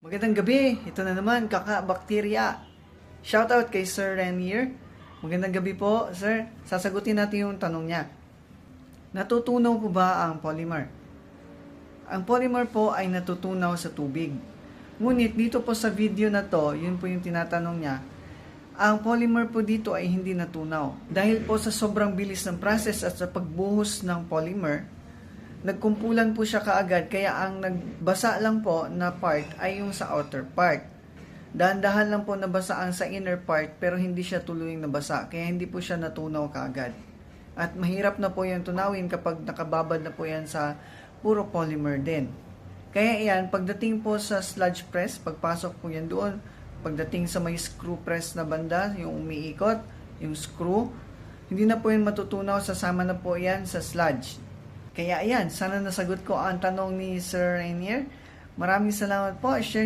Magandang gabi. Ito na naman, kaka-bakterya. Shoutout kay Sir Renier. Magandang gabi po, sir. Sasagutin natin yung tanong niya. Natutunaw po ba ang polymer? Ang polymer po ay natutunaw sa tubig. Ngunit dito po sa video na to, yun po yung tinatanong niya, ang polymer po dito ay hindi natunaw. Dahil po sa sobrang bilis ng process at sa pagbuhos ng polymer, nagkumpulan po siya kaagad, kaya ang nagbasa lang po na part ay yung sa outer part. Dahan-dahan lang po nabasa ang sa inner part pero hindi siya tuluyang nabasa, kaya hindi po siya natunaw kaagad. At mahirap na po yan tunawin kapag nakababad na po yan sa puro polymer din. Kaya yan, pagdating po sa sludge press, pagpasok po yan doon, pagdating sa may screw press na banda, yung umiikot, yung screw, hindi na po yan matutunaw, sasama na po yan sa sludge. Kaya ayan, sana nasagot ko ang tanong ni Sir Rainier. Maraming salamat po. Share